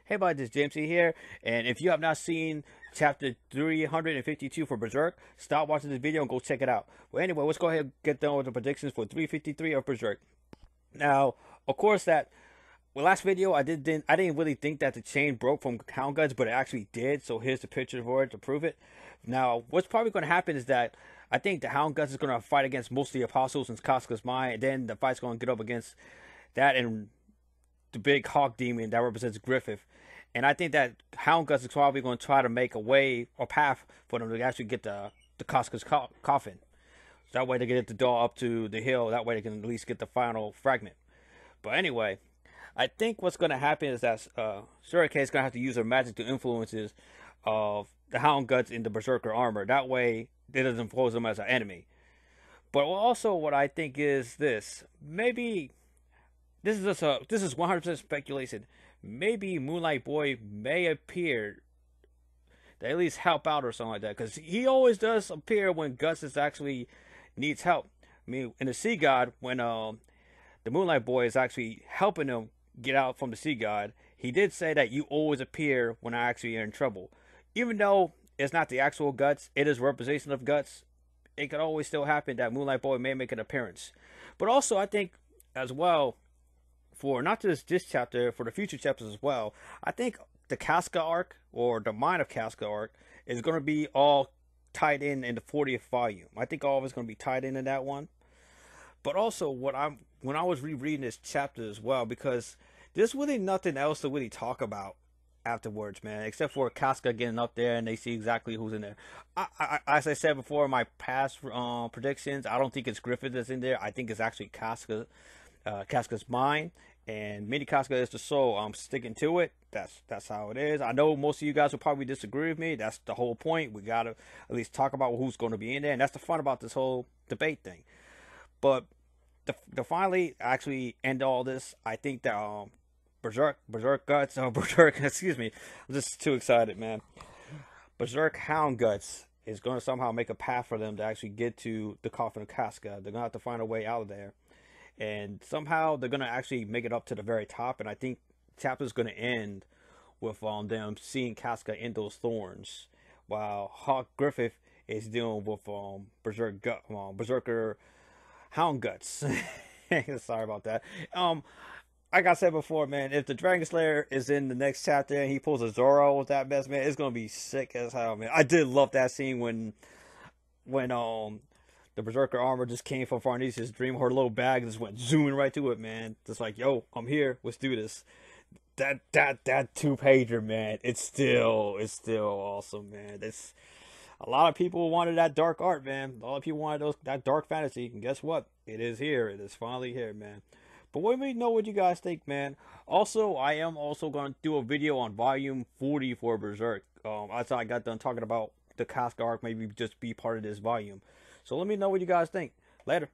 Hey, bud, this is James here, and if you have not seen chapter 352 for Berserk, stop watching this video and go check it out. Well, anyway, let's go ahead and get done with the predictions for 353 of Berserk. Now, of course, last video I didn't really think that the chain broke from Hound Guts, but it actually did. So here's the picture for it to prove it. Now, what's probably going to happen is that I think the Hound Guts is going to fight against most of the apostles in Casca's mind, and then the fight's going to get up against that and the big hawk demon that represents Griffith. And I think that Hound Guts is probably going to try to make a way or path for them to actually get the Casca's coffin. So that way they can get the door up to the hill. That way they can at least get the final fragment. But anyway, I think what's going to happen is that Shurikei is going to have to use her magic to influences of the Hound Guts in the Berserker armor. That way it doesn't pose them as an enemy. But also what I think is this. Maybe this is 100% speculation. Maybe Moonlight Boy may appear to at least help out or something like that, because he always does appear when Guts is actually needs help. I mean, in the Sea God, when the Moonlight Boy is actually helping him get out from the Sea God, he did say that you always appear when I actually are in trouble. Even though it's not the actual Guts, it is representation of Guts. It could always still happen that Moonlight Boy may make an appearance. But also, I think as well, for not just this chapter, for the future chapters as well, I think the Casca arc, or the Mind of Casca arc, is going to be all tied in the 40th volume. I think all of it's going to be tied in that one. But also, when I was rereading this chapter as well, because there's really nothing else to really talk about afterwards, man, except for Casca getting up there and they see exactly who's in there. As I said before in my past predictions, I don't think it's Griffith that's in there. I think it's actually Casca's mind, and Mini Casca is the soul. I'm sticking to it. That's how it is. I know most of you guys will probably disagree with me. That's the whole point. We gotta at least talk about who's going to be in there, and that's the fun about this whole debate thing. But to finally actually end all this, I think that Berserk excuse me, I'm just too excited, man. Berserk Hound Guts is going to somehow make a path for them to actually get to the coffin of Casca. They're going to have to find a way out of there. And somehow they're going to actually make it up to the very top. And I think the chapter is going to end with them seeing Casca in those thorns, while Hawk Griffith is dealing with Berserker Hound Guts. Sorry about that. Like I said before, man, if the Dragon Slayer is in the next chapter and he pulls a Zoro with that mess, man, it's going to be sick as hell, man. I did love that scene when the Berserker armor just came from Farnese's dream. Her little bag just went zooming right to it, man. Just like, yo, I'm here. Let's do this. That 2-pager, man. It's still awesome, man. It's a lot of people wanted that dark art, man. A lot of people wanted that dark fantasy, and guess what? It is here. It is finally here, man. But let me know what you guys think, man. Also, I am also going to do a video on volume 40 for Berserk. After I got done talking about the Casca arc, maybe just be part of this volume. So let me know what you guys think. Later.